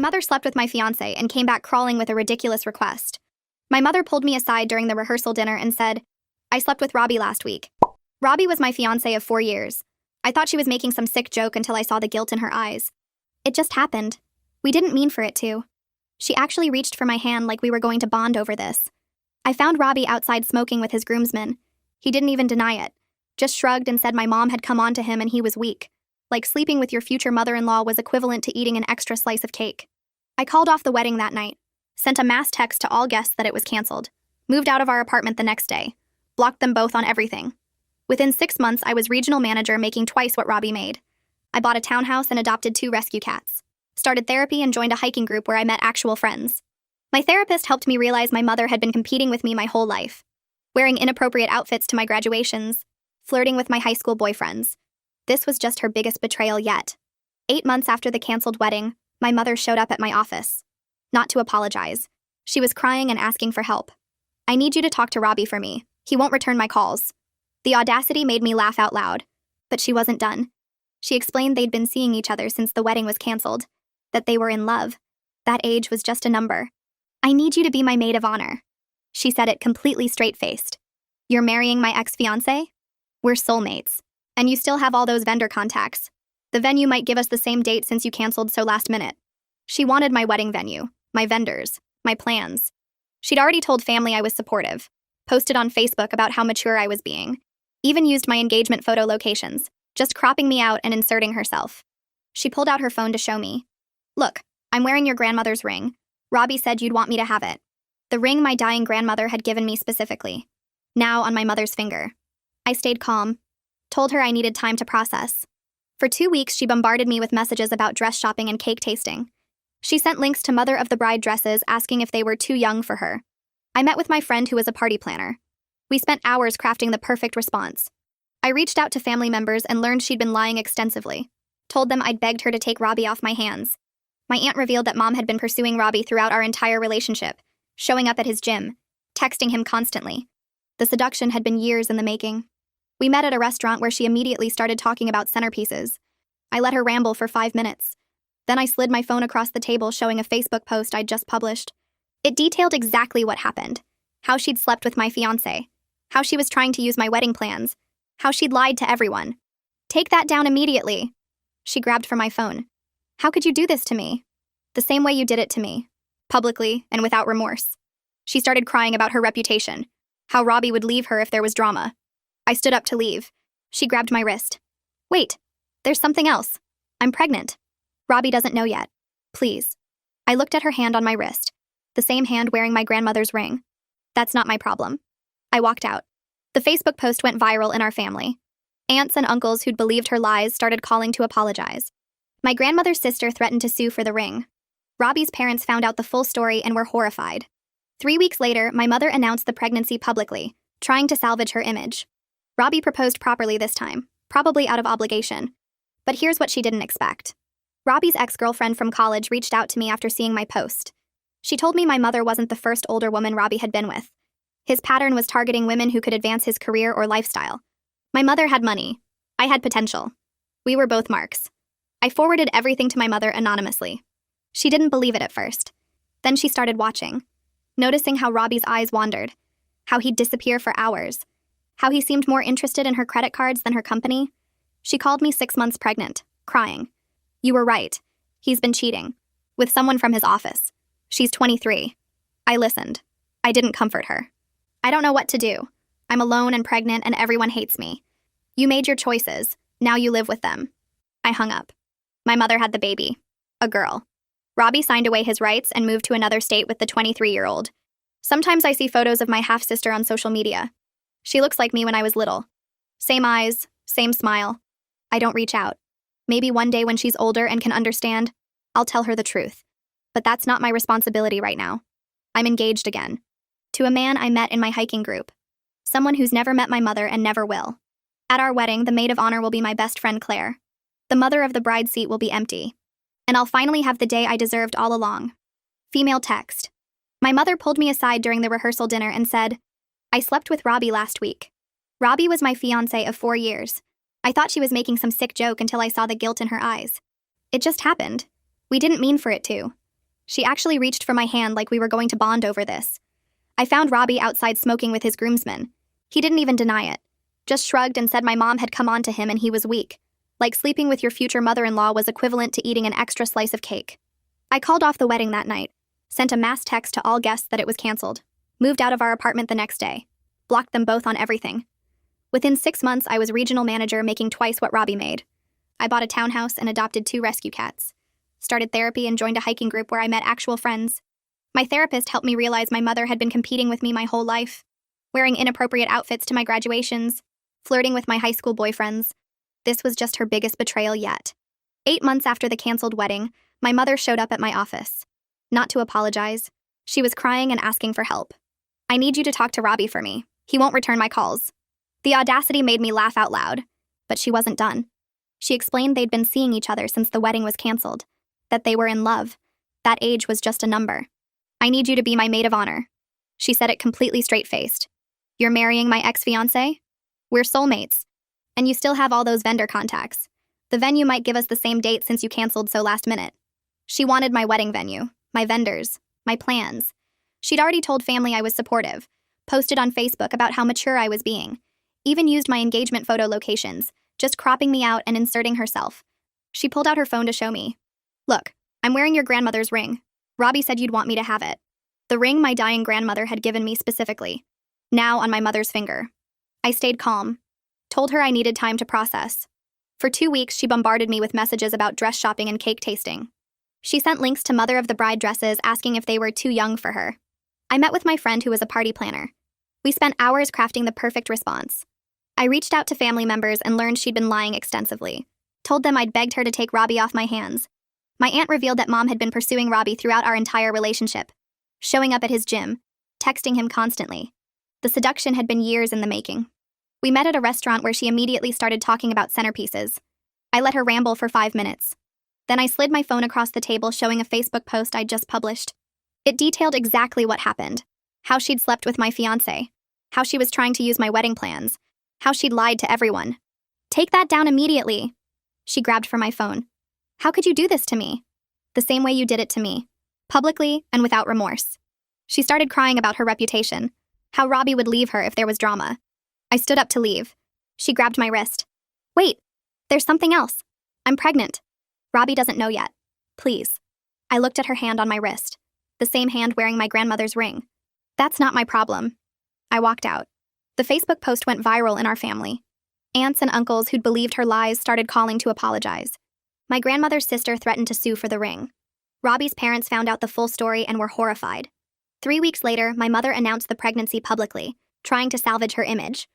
mother slept with my fiancé and came back crawling with a ridiculous request. My mother pulled me aside during the rehearsal dinner and said, "I slept with Robbie last week." Robbie was my fiancé of 4 years. I thought she was making some sick joke until I saw the guilt in her eyes. It just happened. We didn't mean for it to. She actually reached for my hand like we were going to bond over this. I found Robbie outside smoking with his groomsmen. He didn't even deny it, just shrugged and said my mom had come on to him and he was weak. Like sleeping with your future mother-in-law was equivalent to eating an extra slice of cake. I called off the wedding that night, sent a mass text to all guests that it was canceled, moved out of our apartment the next day, blocked them both on everything. Within 6 months, I was regional manager making twice what Robbie made. I bought a townhouse and adopted 2 rescue cats, started therapy and joined a hiking group where I met actual friends. My therapist helped me realize my mother had been competing with me my whole life, wearing inappropriate outfits to my graduations, flirting with my high school boyfriends. This was just her biggest betrayal yet. 8 months after the canceled wedding, my mother showed up at my office. Not to apologize. She was crying and asking for help. "I need you to talk to Robbie for me. He won't return my calls." The audacity made me laugh out loud. But she wasn't done. She explained they'd been seeing each other since the wedding was canceled, that they were in love. That age was just a number. "I need you to be my maid of honor." She said it completely straight-faced. "You're marrying my ex-fiancé? We're soulmates. And you still have all those vendor contacts. The venue might give us the same date since you canceled so last minute." She wanted my wedding venue, my vendors, my plans. She'd already told family I was supportive, posted on Facebook about how mature I was being, even used my engagement photo locations, just cropping me out and inserting herself. She pulled out her phone to show me. "Look, I'm wearing your grandmother's ring. Robbie said you'd want me to have it." The ring my dying grandmother had given me specifically. Now on my mother's finger. I stayed calm, told her I needed time to process. For 2 weeks, she bombarded me with messages about dress shopping and cake tasting. She sent links to mother of the bride dresses asking if they were too young for her. I met with my friend who was a party planner. We spent hours crafting the perfect response. I reached out to family members and learned she'd been lying extensively. Told them I'd begged her to take Robbie off my hands. My aunt revealed that mom had been pursuing Robbie throughout our entire relationship, showing up at his gym, texting him constantly. The seduction had been years in the making. We met at a restaurant where she immediately started talking about centerpieces. I let her ramble for 5 minutes. Then I slid my phone across the table showing a Facebook post I'd just published. It detailed exactly what happened. How she'd slept with my fiancé. How she was trying to use my wedding plans. How she'd lied to everyone. "Take that down immediately." She grabbed for my phone. "How could you do this to me?" "The same way you did it to me. Publicly and without remorse." She started crying about her reputation. How Robbie would leave her if there was drama. I stood up to leave. She grabbed my wrist. "Wait, there's something else. I'm pregnant. Robbie doesn't know yet. Please." I looked at her hand on my wrist. The same hand wearing my grandmother's ring. "That's not my problem." I walked out. The Facebook post went viral in our family. Aunts and uncles who'd believed her lies started calling to apologize. My grandmother's sister threatened to sue for the ring. Robbie's parents found out the full story and were horrified. 3 weeks later, my mother announced the pregnancy publicly, trying to salvage her image. Robbie proposed properly this time, probably out of obligation. But here's what she didn't expect. Robbie's ex-girlfriend from college reached out to me after seeing my post. She told me my mother wasn't the first older woman Robbie had been with. His pattern was targeting women who could advance his career or lifestyle. My mother had money. I had potential. We were both marks. I forwarded everything to my mother anonymously. She didn't believe it at first. Then she started watching, noticing how Robbie's eyes wandered, how he'd disappear for hours, how he seemed more interested in her credit cards than her company. She called me 6 months pregnant, crying. "You were right. He's been cheating. With someone from his office. She's 23. I listened. I didn't comfort her. "I don't know what to do. I'm alone and pregnant and everyone hates me. You made your choices. Now you live with them." I hung up. My mother had the baby. A girl. Robbie signed away his rights and moved to another state with the 23-year-old. Sometimes I see photos of my half-sister on social media. She looks like me when I was little. Same eyes, same smile. I don't reach out. Maybe one day when she's older and can understand, I'll tell her the truth. But that's not my responsibility right now. I'm engaged again. To a man I met in my hiking group. Someone who's never met my mother and never will. At our wedding, the maid of honor will be my best friend Claire. The mother of the bride seat will be empty. And I'll finally have the day I deserved all along. Female text. My mother pulled me aside during the rehearsal dinner and said, "I slept with Robbie last week. Robbie was my fiancé of 4 years. I thought she was making some sick joke until I saw the guilt in her eyes. It just happened. We didn't mean for it to. She actually reached for my hand like we were going to bond over this. I found Robbie outside smoking with his groomsmen. He didn't even deny it. Just shrugged and said my mom had come on to him and he was weak. Like sleeping with your future mother-in-law was equivalent to eating an extra slice of cake. I called off the wedding that night, sent a mass text to all guests that it was canceled, moved out of our apartment the next day, blocked them both on everything. Within 6 months, I was regional manager making twice what Robbie made. I bought a townhouse and adopted 2 rescue cats. Started therapy and joined a hiking group where I met actual friends. My therapist helped me realize my mother had been competing with me my whole life, wearing inappropriate outfits to my graduations, flirting with my high school boyfriends. This was just her biggest betrayal yet. 8 months after the canceled wedding, my mother showed up at my office. Not to apologize. She was crying and asking for help. I need you to talk to Robbie for me. He won't return my calls. The audacity made me laugh out loud, but she wasn't done. She explained they'd been seeing each other since the wedding was canceled, that they were in love. That age was just a number. I need you to be my maid of honor. She said it completely straight-faced. You're marrying my ex-fiancé? We're soulmates. And you still have all those vendor contacts. The venue might give us the same date since you canceled so last minute. She wanted my wedding venue, my vendors, my plans. She'd already told family I was supportive, posted on Facebook about how mature I was being, even used my engagement photo locations, just cropping me out and inserting herself. She pulled out her phone to show me. Look, I'm wearing your grandmother's ring. Robbie said you'd want me to have it. The ring my dying grandmother had given me specifically. Now on my mother's finger. I stayed calm. Told her I needed time to process. For 2 weeks, she bombarded me with messages about dress shopping and cake tasting. She sent links to mother of the bride dresses asking if they were too young for her. I met with my friend who was a party planner. We spent hours crafting the perfect response. I reached out to family members and learned she'd been lying extensively. Told them I'd begged her to take Robbie off my hands. My aunt revealed that mom had been pursuing Robbie throughout our entire relationship, showing up at his gym, texting him constantly. The seduction had been years in the making. We met at a restaurant where she immediately started talking about centerpieces. I let her ramble for 5 minutes. Then I slid my phone across the table showing a Facebook post I'd just published. It detailed exactly what happened. How she'd slept with my fiancé. How she was trying to use my wedding plans. How she'd lied to everyone. Take that down immediately. She grabbed for my phone. How could you do this to me? The same way you did it to me. Publicly and without remorse. She started crying about her reputation. How Robbie would leave her if there was drama. I stood up to leave. She grabbed my wrist. Wait, there's something else. I'm pregnant. Robbie doesn't know yet. Please. I looked at her hand on my wrist. The same hand wearing my grandmother's ring. That's not my problem. I walked out. The Facebook post went viral in our family. Aunts and uncles who'd believed her lies started calling to apologize. My grandmother's sister threatened to sue for the ring. Robbie's parents found out the full story and were horrified. 3 weeks later, my mother announced the pregnancy publicly, trying to salvage her image.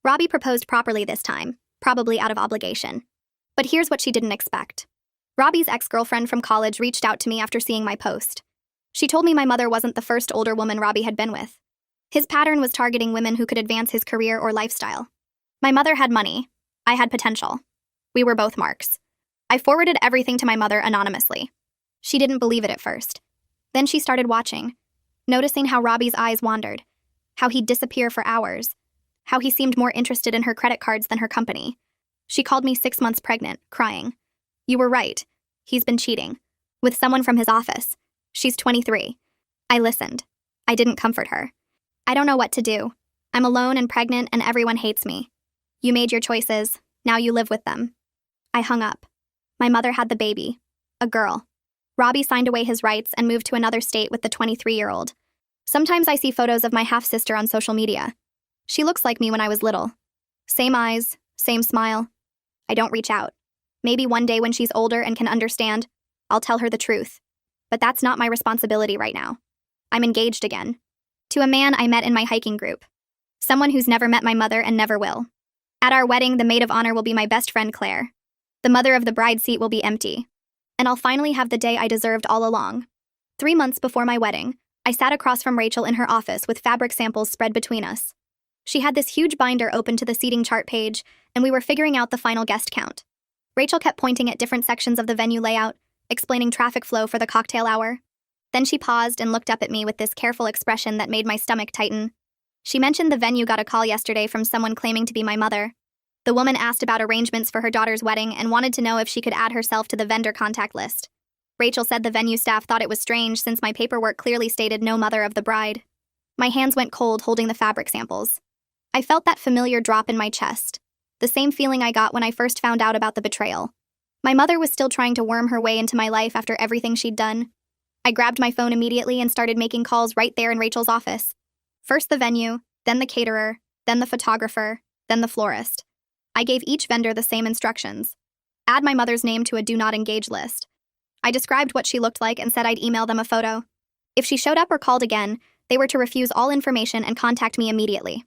Robbie proposed properly this time, probably out of obligation. But here's what she didn't expect. Robbie's ex-girlfriend from college reached out to me after seeing my post. She told me my mother wasn't the first older woman Robbie had been with. His pattern was targeting women who could advance his career or lifestyle. My mother had money. I had potential. We were both marks. I forwarded everything to my mother anonymously. She didn't believe it at first. Then she started watching, noticing how Robbie's eyes wandered, how he'd disappear for hours, how he seemed more interested in her credit cards than her company. She called me 6 months pregnant, crying. You were right. He's been cheating. With someone from his office. She's 23. I listened. I didn't comfort her. I don't know what to do. I'm alone and pregnant and everyone hates me. You made your choices. Now you live with them. I hung up. My mother had the baby. A girl. Robbie signed away his rights and moved to another state with the 23-year-old. Sometimes I see photos of my half-sister on social media. She looks like me when I was little. Same eyes, same smile. I don't reach out. Maybe one day when she's older and can understand, I'll tell her the truth. But that's not my responsibility right now. I'm engaged again. To a man I met in my hiking group. Someone who's never met my mother and never will. At our wedding, the maid of honor will be my best friend Claire. The mother of the bride seat will be empty. And I'll finally have the day I deserved all along. 3 months before my wedding, I sat across from Rachel in her office with fabric samples spread between us. She had this huge binder open to the seating chart page, and we were figuring out the final guest count. Rachel kept pointing at different sections of the venue layout, explaining traffic flow for the cocktail hour. Then she paused and looked up at me with this careful expression that made my stomach tighten. She mentioned the venue got a call yesterday from someone claiming to be my mother. The woman asked about arrangements for her daughter's wedding and wanted to know if she could add herself to the vendor contact list. Rachel said the venue staff thought it was strange since my paperwork clearly stated no mother of the bride. My hands went cold holding the fabric samples. I felt that familiar drop in my chest, the same feeling I got when I first found out about the betrayal. My mother was still trying to worm her way into my life after everything she'd done. I grabbed my phone immediately and started making calls right there in Rachel's office. First the venue, then the caterer, then the photographer, then the florist. I gave each vendor the same instructions. Add my mother's name to a do not engage list. I described what she looked like and said I'd email them a photo. If she showed up or called again, they were to refuse all information and contact me immediately.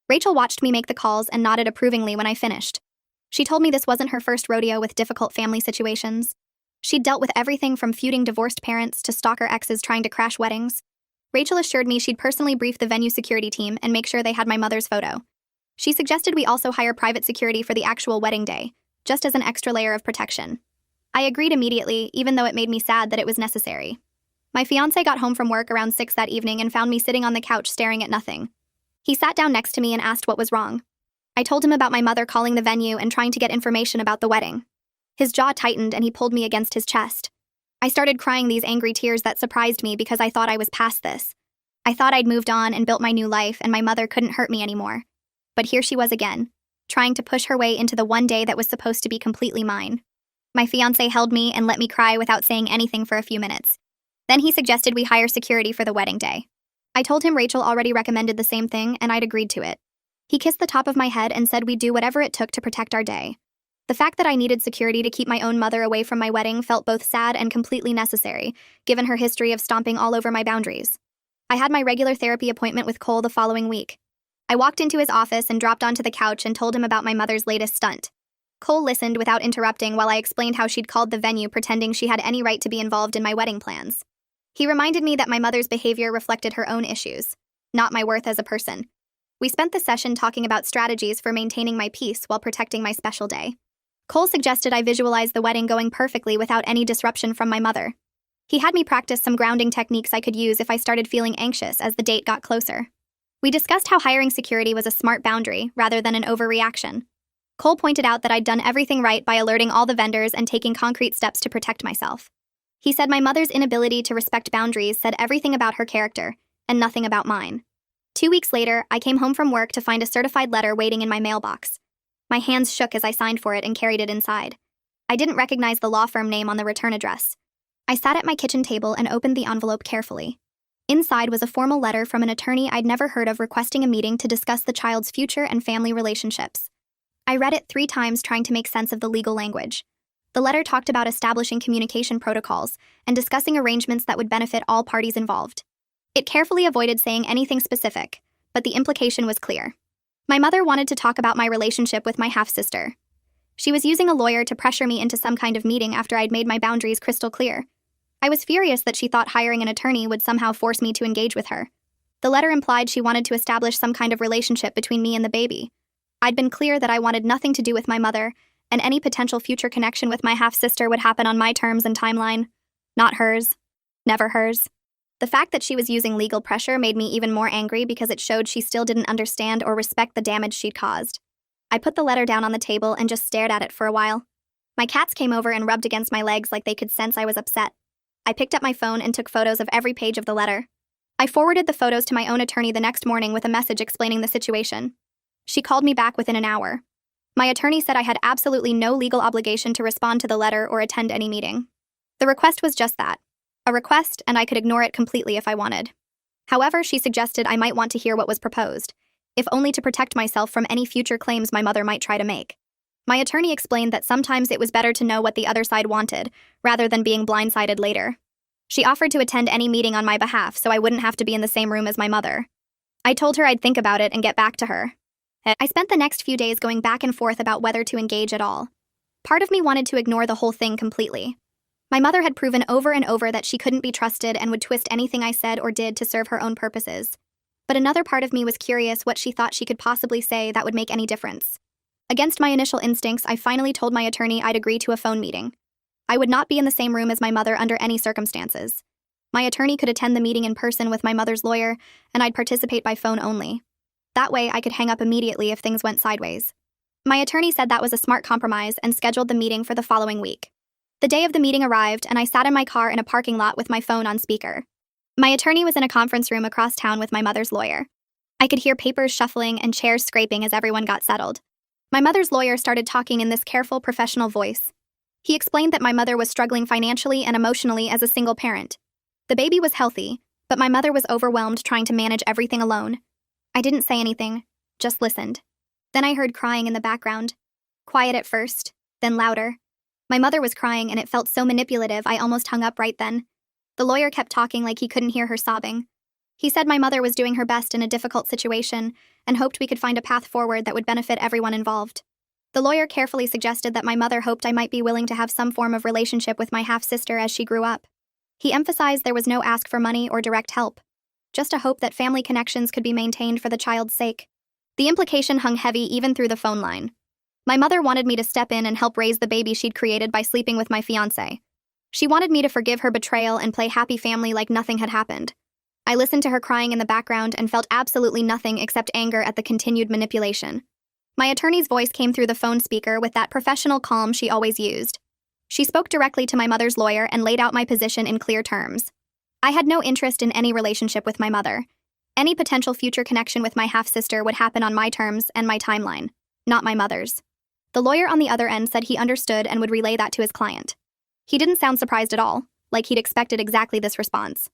Rachel watched me make the calls and nodded approvingly when I finished. She told me this wasn't her first rodeo with difficult family situations. She'd dealt with everything from feuding divorced parents to stalker exes trying to crash weddings. Rachel assured me she'd personally brief the venue security team and make sure they had my mother's photo. She suggested we also hire private security for the actual wedding day, just as an extra layer of protection. I agreed immediately, even though it made me sad that it was necessary. My fiancé got home from work around 6 that evening and found me sitting on the couch staring at nothing. He sat down next to me and asked what was wrong. I told him about my mother calling the venue and trying to get information about the wedding. His jaw tightened and he pulled me against his chest. I started crying these angry tears that surprised me because I thought I was past this. I thought I'd moved on and built my new life and my mother couldn't hurt me anymore. But here she was again, trying to push her way into the one day that was supposed to be completely mine. My fiancé held me and let me cry without saying anything for a few minutes. Then he suggested we hire security for the wedding day. I told him Rachel already recommended the same thing and I'd agreed to it. He kissed the top of my head and said we'd do whatever it took to protect our day. The fact that I needed security to keep my own mother away from my wedding felt both sad and completely necessary, given her history of stomping all over my boundaries. I had my regular therapy appointment with Cole the following week. I walked into his office and dropped onto the couch and told him about my mother's latest stunt. Cole listened without interrupting while I explained how she'd called the venue pretending she had any right to be involved in my wedding plans. He reminded me that my mother's behavior reflected her own issues, not my worth as a person. We spent the session talking about strategies for maintaining my peace while protecting my special day. Cole suggested I visualize the wedding going perfectly without any disruption from my mother. He had me practice some grounding techniques I could use if I started feeling anxious as the date got closer. We discussed how hiring security was a smart boundary rather than an overreaction. Cole pointed out that I'd done everything right by alerting all the vendors and taking concrete steps to protect myself. He said my mother's inability to respect boundaries said everything about her character, and nothing about mine. 2 weeks later, I came home from work to find a certified letter waiting in my mailbox. My hands shook as I signed for it and carried it inside. I didn't recognize the law firm name on the return address. I sat at my kitchen table and opened the envelope carefully. Inside was a formal letter from an attorney I'd never heard of requesting a meeting to discuss the child's future and family relationships. I read it 3 times trying to make sense of the legal language. The letter talked about establishing communication protocols and discussing arrangements that would benefit all parties involved. It carefully avoided saying anything specific, but the implication was clear. My mother wanted to talk about my relationship with my half-sister. She was using a lawyer to pressure me into some kind of meeting after I'd made my boundaries crystal clear. I was furious that she thought hiring an attorney would somehow force me to engage with her. The letter implied she wanted to establish some kind of relationship between me and the baby. I'd been clear that I wanted nothing to do with my mother, and any potential future connection with my half-sister would happen on my terms and timeline. Not hers. Never hers. The fact that she was using legal pressure made me even more angry because it showed she still didn't understand or respect the damage she'd caused. I put the letter down on the table and just stared at it for a while. My cats came over and rubbed against my legs like they could sense I was upset. I picked up my phone and took photos of every page of the letter. I forwarded the photos to my own attorney the next morning with a message explaining the situation. She called me back within an hour. My attorney said I had absolutely no legal obligation to respond to the letter or attend any meeting. The request was just that. A request, and I could ignore it completely if I wanted. However, she suggested I might want to hear what was proposed, if only to protect myself from any future claims my mother might try to make. My attorney explained that sometimes it was better to know what the other side wanted, rather than being blindsided later. She offered to attend any meeting on my behalf so I wouldn't have to be in the same room as my mother. I told her I'd think about it and get back to her. I spent the next few days going back and forth about whether to engage at all. Part of me wanted to ignore the whole thing completely. My mother had proven over and over that she couldn't be trusted and would twist anything I said or did to serve her own purposes. But another part of me was curious what she thought she could possibly say that would make any difference. Against my initial instincts, I finally told my attorney I'd agree to a phone meeting. I would not be in the same room as my mother under any circumstances. My attorney could attend the meeting in person with my mother's lawyer, and I'd participate by phone only. That way, I could hang up immediately if things went sideways. My attorney said that was a smart compromise and scheduled the meeting for the following week. The day of the meeting arrived, and I sat in my car in a parking lot with my phone on speaker. My attorney was in a conference room across town with my mother's lawyer. I could hear papers shuffling and chairs scraping as everyone got settled. My mother's lawyer started talking in this careful, professional voice. He explained that my mother was struggling financially and emotionally as a single parent. The baby was healthy, but my mother was overwhelmed trying to manage everything alone. I didn't say anything, just listened. Then I heard crying in the background. Quiet at first, then louder. My mother was crying, and it felt so manipulative I almost hung up right then. The lawyer kept talking like he couldn't hear her sobbing. He said my mother was doing her best in a difficult situation and hoped we could find a path forward that would benefit everyone involved. The lawyer carefully suggested that my mother hoped I might be willing to have some form of relationship with my half-sister as she grew up. He emphasized there was no ask for money or direct help, just a hope that family connections could be maintained for the child's sake. The implication hung heavy even through the phone line. My mother wanted me to step in and help raise the baby she'd created by sleeping with my fiancé. She wanted me to forgive her betrayal and play happy family like nothing had happened. I listened to her crying in the background and felt absolutely nothing except anger at the continued manipulation. My attorney's voice came through the phone speaker with that professional calm she always used. She spoke directly to my mother's lawyer and laid out my position in clear terms. I had no interest in any relationship with my mother. Any potential future connection with my half-sister would happen on my terms and my timeline, not my mother's. The lawyer on the other end said he understood and would relay that to his client. He didn't sound surprised at all, like he'd expected exactly this response.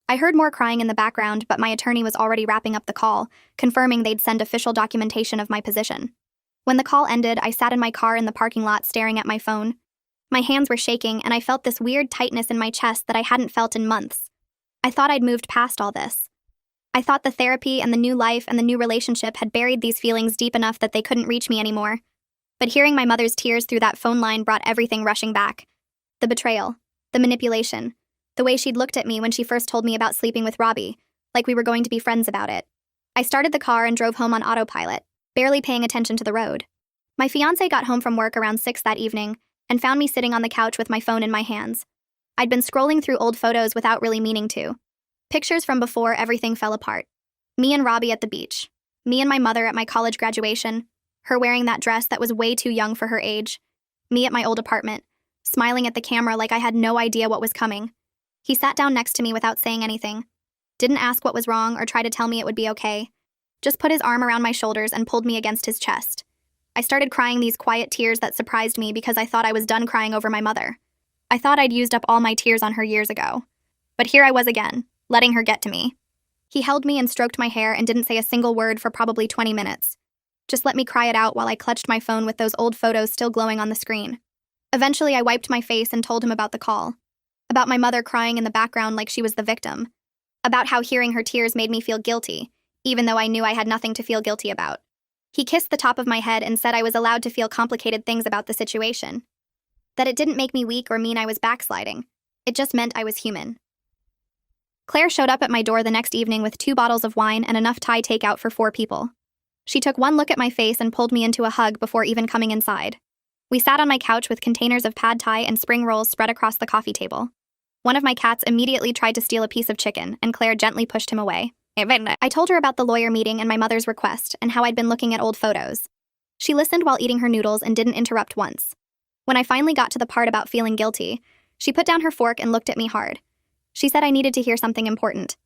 I heard more crying in the background, but my attorney was already wrapping up the call, confirming they'd send official documentation of my position. When the call ended, I sat in my car in the parking lot staring at my phone. My hands were shaking, and I felt this weird tightness in my chest that I hadn't felt in months. I thought I'd moved past all this. I thought the therapy and the new life and the new relationship had buried these feelings deep enough that they couldn't reach me anymore. But hearing my mother's tears through that phone line brought everything rushing back. The betrayal, the manipulation, the way she'd looked at me when she first told me about sleeping with Robbie, like we were going to be friends about it. I started the car and drove home on autopilot, barely paying attention to the road. My fiancé got home from work around 6 that evening and found me sitting on the couch with my phone in my hands. I'd been scrolling through old photos without really meaning to. Pictures from before everything fell apart. Me and Robbie at the beach. Me and my mother at my college graduation. Her wearing that dress that was way too young for her age. Me at my old apartment, smiling at the camera like I had no idea what was coming. He sat down next to me without saying anything. Didn't ask what was wrong or try to tell me it would be okay. Just put his arm around my shoulders and pulled me against his chest. I started crying these quiet tears that surprised me because I thought I was done crying over my mother. I thought I'd used up all my tears on her years ago. But here I was again, letting her get to me. He held me and stroked my hair and didn't say a single word for probably 20 minutes. Just let me cry it out while I clutched my phone with those old photos still glowing on the screen. Eventually, I wiped my face and told him about the call. About my mother crying in the background like she was the victim. About how hearing her tears made me feel guilty, even though I knew I had nothing to feel guilty about. He kissed the top of my head and said I was allowed to feel complicated things about the situation. That it didn't make me weak or mean I was backsliding. It just meant I was human. Claire showed up at my door the next evening with 2 bottles of wine and enough Thai takeout for 4 people. She took one look at my face and pulled me into a hug before even coming inside. We sat on my couch with containers of pad thai and spring rolls spread across the coffee table. One of my cats immediately tried to steal a piece of chicken, and Claire gently pushed him away. I told her about the lawyer meeting and my mother's request and how I'd been looking at old photos. She listened while eating her noodles and didn't interrupt once. When I finally got to the part about feeling guilty, she put down her fork and looked at me hard. She said I needed to hear something important.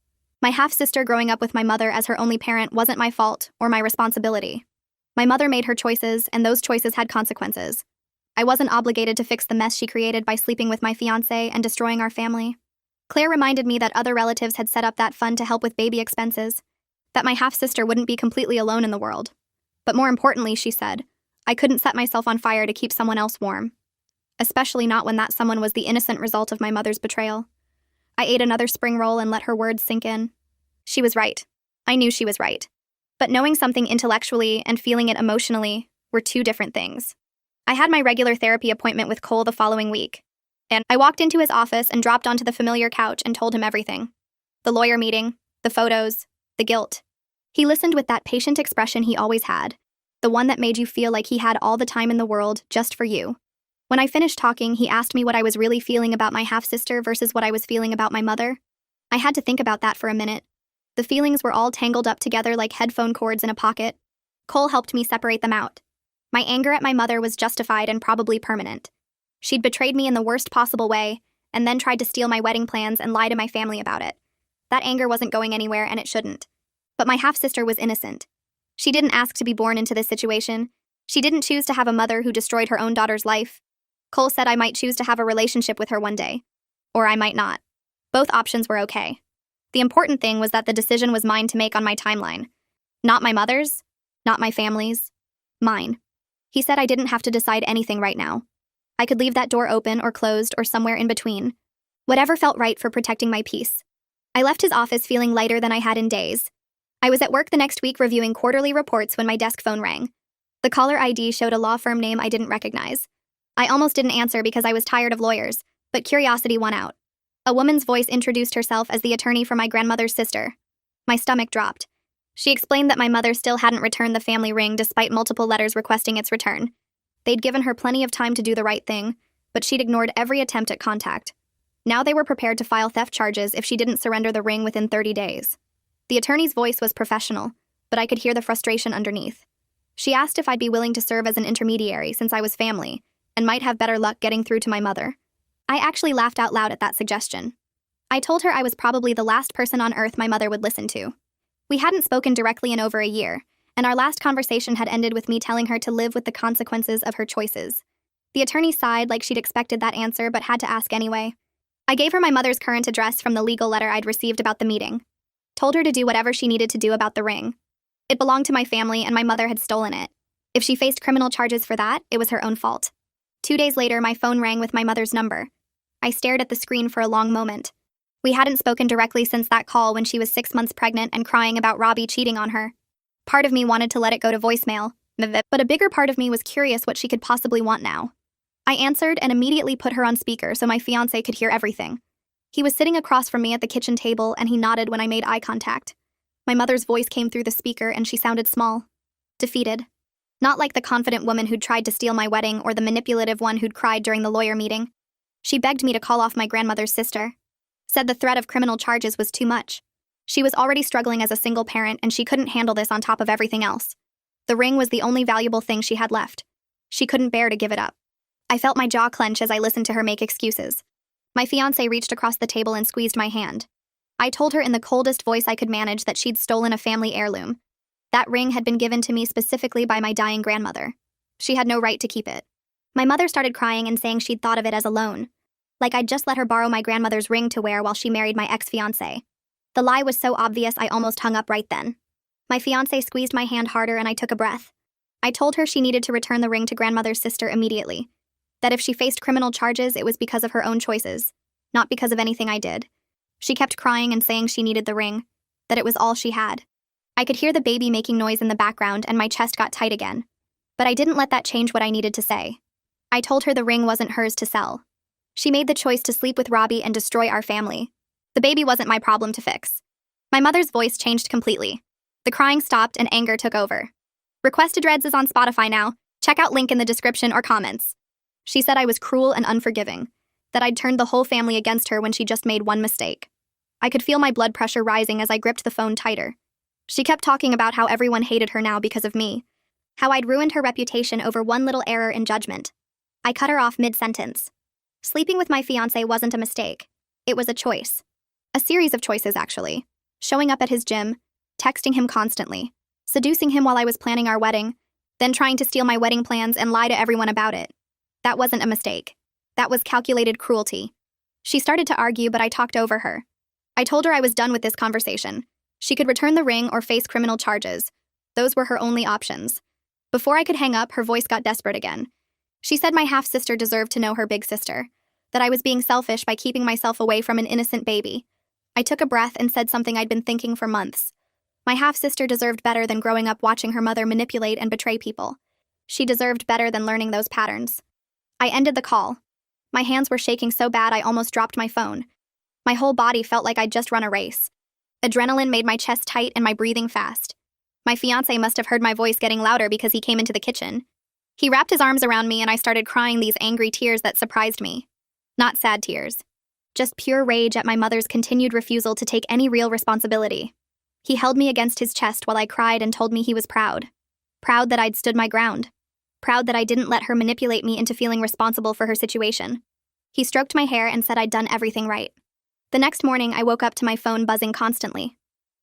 My half-sister growing up with my mother as her only parent wasn't my fault or my responsibility. My mother made her choices, and those choices had consequences. I wasn't obligated to fix the mess she created by sleeping with my fiancé and destroying our family. Claire reminded me that other relatives had set up that fund to help with baby expenses, that my half-sister wouldn't be completely alone in the world. But more importantly, she said, I couldn't set myself on fire to keep someone else warm. Especially not when that someone was the innocent result of my mother's betrayal. I ate another spring roll and let her words sink in. She was right. I knew she was right. But knowing something intellectually and feeling it emotionally were 2 different things. I had my regular therapy appointment with Cole the following week. And I walked into his office and dropped onto the familiar couch and told him everything. The lawyer meeting, the photos, the guilt. He listened with that patient expression he always had, the one that made you feel like he had all the time in the world just for you. When I finished talking, he asked me what I was really feeling about my half-sister versus what I was feeling about my mother. I had to think about that for a minute. The feelings were all tangled up together like headphone cords in a pocket. Cole helped me separate them out. My anger at my mother was justified and probably permanent. She'd betrayed me in the worst possible way, and then tried to steal my wedding plans and lie to my family about it. That anger wasn't going anywhere, and it shouldn't. But my half-sister was innocent. She didn't ask to be born into this situation. She didn't choose to have a mother who destroyed her own daughter's life. Cole said I might choose to have a relationship with her one day. Or I might not. Both options were okay. The important thing was that the decision was mine to make on my timeline. Not my mother's, not my family's, mine. He said I didn't have to decide anything right now. I could leave that door open or closed or somewhere in between. Whatever felt right for protecting my peace. I left his office feeling lighter than I had in days. I was at work the next week reviewing quarterly reports when my desk phone rang. The caller ID showed a law firm name I didn't recognize. I almost didn't answer because I was tired of lawyers, but curiosity won out. A woman's voice introduced herself as the attorney for my grandmother's sister. My stomach dropped. She explained that my mother still hadn't returned the family ring despite multiple letters requesting its return. They'd given her plenty of time to do the right thing, but she'd ignored every attempt at contact. Now they were prepared to file theft charges if she didn't surrender the ring within 30 days. The attorney's voice was professional, but I could hear the frustration underneath. She asked if I'd be willing to serve as an intermediary since I was family, and might have better luck getting through to my mother. I actually laughed out loud at that suggestion. I told her I was probably the last person on earth my mother would listen to. We hadn't spoken directly in over a year, and our last conversation had ended with me telling her to live with the consequences of her choices. The attorney sighed like she'd expected that answer but had to ask anyway. I gave her my mother's current address from the legal letter I'd received about the meeting. Told her to do whatever she needed to do about the ring. It belonged to my family and my mother had stolen it. If she faced criminal charges for that, it was her own fault. 2 days later, my phone rang with my mother's number. I stared at the screen for a long moment. We hadn't spoken directly since that call when she was 6 months pregnant and crying about Robbie cheating on her. Part of me wanted to let it go to voicemail, but a bigger part of me was curious what she could possibly want now. I answered and immediately put her on speaker so my fiancé could hear everything. He was sitting across from me at the kitchen table and he nodded when I made eye contact. My mother's voice came through the speaker and she sounded small. Defeated. Not like the confident woman who'd tried to steal my wedding or the manipulative one who'd cried during the lawyer meeting. She begged me to call off my grandmother's sister. Said the threat of criminal charges was too much. She was already struggling as a single parent and she couldn't handle this on top of everything else. The ring was the only valuable thing she had left. She couldn't bear to give it up. I felt my jaw clench as I listened to her make excuses. My fiancé reached across the table and squeezed my hand. I told her in the coldest voice I could manage that she'd stolen a family heirloom. That ring had been given to me specifically by my dying grandmother. She had no right to keep it. My mother started crying and saying she'd thought of it as a loan. Like I'd just let her borrow my grandmother's ring to wear while she married my ex-fiancé. The lie was so obvious I almost hung up right then. My fiancé squeezed my hand harder and I took a breath. I told her she needed to return the ring to grandmother's sister immediately. That if she faced criminal charges, it was because of her own choices, not because of anything I did. She kept crying and saying she needed the ring, that it was all she had. I could hear the baby making noise in the background and my chest got tight again. But I didn't let that change what I needed to say. I told her the ring wasn't hers to sell. She made the choice to sleep with Robbie and destroy our family. The baby wasn't my problem to fix. My mother's voice changed completely. The crying stopped and anger took over. Requested Reds is on Spotify now. Check out link in the description or comments. She said I was cruel and unforgiving, that I'd turned the whole family against her when she just made one mistake. I could feel my blood pressure rising as I gripped the phone tighter. She kept talking about how everyone hated her now because of me, how I'd ruined her reputation over one little error in judgment. I cut her off mid-sentence. Sleeping with my fiancé wasn't a mistake. It was a choice. A series of choices, actually. Showing up at his gym, texting him constantly, seducing him while I was planning our wedding, then trying to steal my wedding plans and lie to everyone about it. That wasn't a mistake. That was calculated cruelty. She started to argue, but I talked over her. I told her I was done with this conversation. She could return the ring or face criminal charges. Those were her only options. Before I could hang up, her voice got desperate again. She said my half-sister deserved to know her big sister, that I was being selfish by keeping myself away from an innocent baby. I took a breath and said something I'd been thinking for months. My half-sister deserved better than growing up watching her mother manipulate and betray people. She deserved better than learning those patterns. I ended the call. My hands were shaking so bad I almost dropped my phone. My whole body felt like I'd just run a race. Adrenaline made my chest tight and my breathing fast. My fiancé must have heard my voice getting louder because he came into the kitchen. He wrapped his arms around me and I started crying these angry tears that surprised me. Not sad tears. Just pure rage at my mother's continued refusal to take any real responsibility. He held me against his chest while I cried and told me he was proud. Proud that I'd stood my ground. proud that I didn't let her manipulate me into feeling responsible for her situation. He stroked my hair and said I'd done everything right. The next morning, I woke up to my phone buzzing constantly.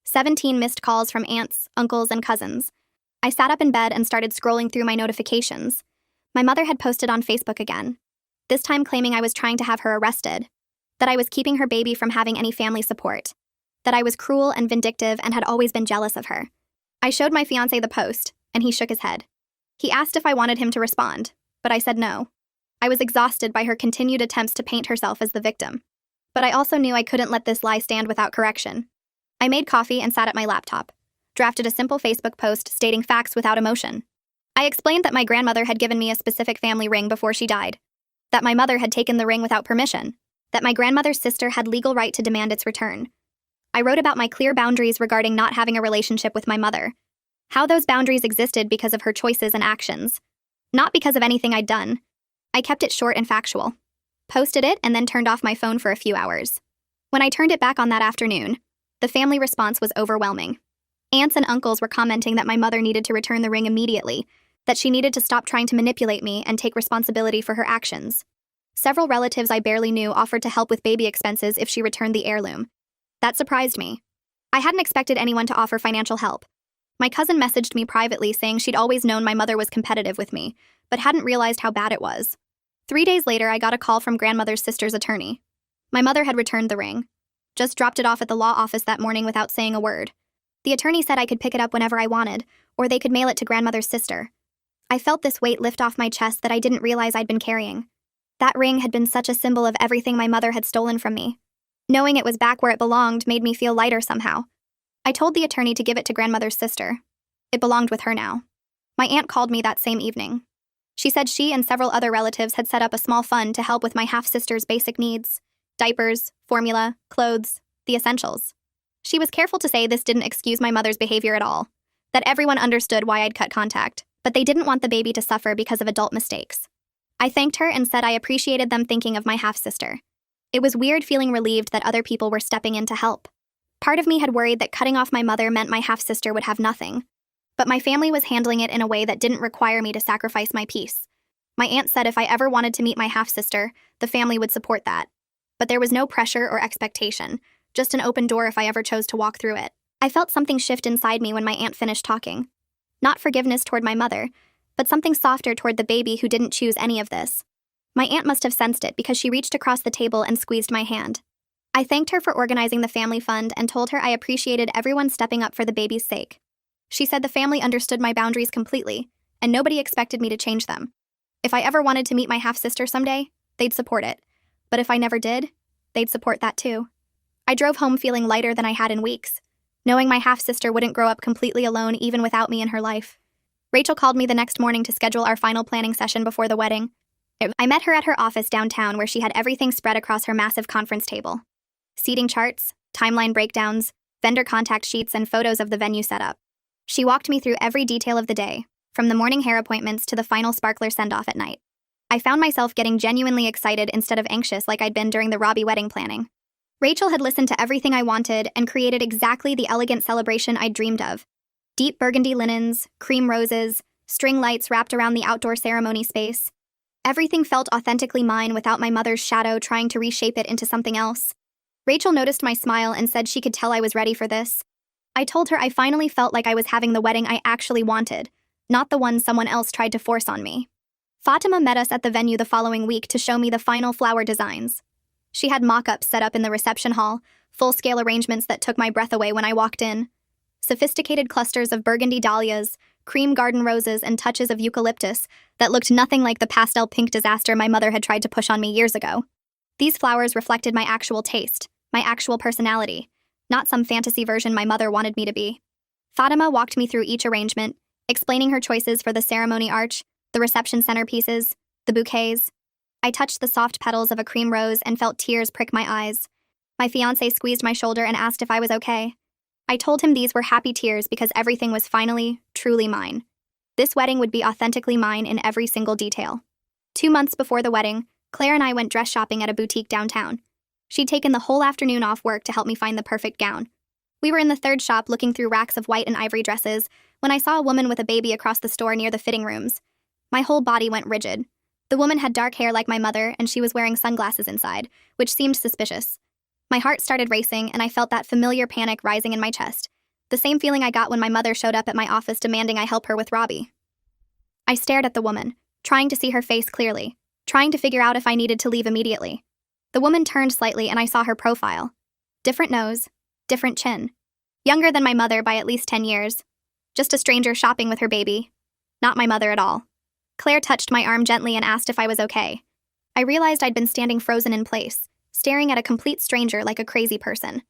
17 missed calls from aunts, uncles, and cousins. I sat up in bed and started scrolling through my notifications. My mother had posted on Facebook again, this time claiming I was trying to have her arrested, that I was keeping her baby from having any family support, that I was cruel and vindictive and had always been jealous of her. I showed my fiancé the post, and he shook his head. He asked if I wanted him to respond, but I said no. I was exhausted by her continued attempts to paint herself as the victim. But I also knew I couldn't let this lie stand without correction. I made coffee and sat at my laptop, drafted a simple Facebook post stating facts without emotion. I explained that my grandmother had given me a specific family ring before she died, that my mother had taken the ring without permission, that my grandmother's sister had legal right to demand its return. I wrote about my clear boundaries regarding not having a relationship with my mother, how those boundaries existed because of her choices and actions, not because of anything I'd done. I kept it short and factual, posted it, and then turned off my phone for a few hours. When I turned it back on that afternoon, the family response was overwhelming. Aunts and uncles were commenting that my mother needed to return the ring immediately, that she needed to stop trying to manipulate me and take responsibility for her actions. Several relatives I barely knew offered to help with baby expenses if she returned the heirloom. That surprised me. I hadn't expected anyone to offer financial help. My cousin messaged me privately saying she'd always known my mother was competitive with me, but hadn't realized how bad it was. 3 days later, I got a call from grandmother's sister's attorney. My mother had returned the ring, just dropped it off at the law office that morning without saying a word. The attorney said I could pick it up whenever I wanted, or they could mail it to grandmother's sister. I felt this weight lift off my chest that I didn't realize I'd been carrying. That ring had been such a symbol of everything my mother had stolen from me. Knowing it was back where it belonged made me feel lighter somehow. I told the attorney to give it to grandmother's sister. It belonged with her now. My aunt called me that same evening. She said she and several other relatives had set up a small fund to help with my half-sister's basic needs: diapers, formula, clothes, the essentials. She was careful to say this didn't excuse my mother's behavior at all, that everyone understood why I'd cut contact, but they didn't want the baby to suffer because of adult mistakes. I thanked her and said I appreciated them thinking of my half-sister. It was weird feeling relieved that other people were stepping in to help. Part of me had worried that cutting off my mother meant my half-sister would have nothing, but my family was handling it in a way that didn't require me to sacrifice my peace. My aunt said if I ever wanted to meet my half-sister, the family would support that. But there was no pressure or expectation, just an open door if I ever chose to walk through it. I felt something shift inside me when my aunt finished talking. Not forgiveness toward my mother, but something softer toward the baby who didn't choose any of this. My aunt must have sensed it because she reached across the table and squeezed my hand. I thanked her for organizing the family fund and told her I appreciated everyone stepping up for the baby's sake. She said the family understood my boundaries completely, and nobody expected me to change them. If I ever wanted to meet my half-sister someday, they'd support it. But if I never did, they'd support that too. I drove home feeling lighter than I had in weeks, knowing my half-sister wouldn't grow up completely alone even without me in her life. Rachel called me the next morning to schedule our final planning session before the wedding. I met her at her office downtown where she had everything spread across her massive conference table. Seating charts, timeline breakdowns, vendor contact sheets, and photos of the venue setup. She walked me through every detail of the day, from the morning hair appointments to the final sparkler send-off at night. I found myself getting genuinely excited instead of anxious like I'd been during the Robbie wedding planning. Rachel had listened to everything I wanted and created exactly the elegant celebration I'd dreamed of. Deep burgundy linens, cream roses, string lights wrapped around the outdoor ceremony space. Everything felt authentically mine without my mother's shadow trying to reshape it into something else. Rachel noticed my smile and said she could tell I was ready for this. I told her I finally felt like I was having the wedding I actually wanted, not the one someone else tried to force on me. Fatima met us at the venue the following week to show me the final flower designs. She had mock-ups set up in the reception hall, full-scale arrangements that took my breath away when I walked in. Sophisticated clusters of burgundy dahlias, cream garden roses, and touches of eucalyptus that looked nothing like the pastel pink disaster my mother had tried to push on me years ago. These flowers reflected my actual taste, my actual personality, not some fantasy version my mother wanted me to be. Fatima walked me through each arrangement, explaining her choices for the ceremony arch, the reception centerpieces, the bouquets. I touched the soft petals of a cream rose and felt tears prick my eyes. My fiancé squeezed my shoulder and asked if I was okay. I told him these were happy tears because everything was finally, truly mine. This wedding would be authentically mine in every single detail. 2 months before the wedding, Claire and I went dress shopping at a boutique downtown. She'd taken the whole afternoon off work to help me find the perfect gown. We were in the third shop looking through racks of white and ivory dresses when I saw a woman with a baby across the store near the fitting rooms. My whole body went rigid. The woman had dark hair like my mother, and she was wearing sunglasses inside, which seemed suspicious. My heart started racing, and I felt that familiar panic rising in my chest, the same feeling I got when my mother showed up at my office demanding I help her with Robbie. I stared at the woman, trying to see her face clearly, trying to figure out if I needed to leave immediately. The woman turned slightly, and I saw her profile. Different nose, different chin. Younger than my mother by at least 10 years. Just a stranger shopping with her baby. Not my mother at all. Claire touched my arm gently and asked if I was okay. I realized I'd been standing frozen in place, staring at a complete stranger like a crazy person.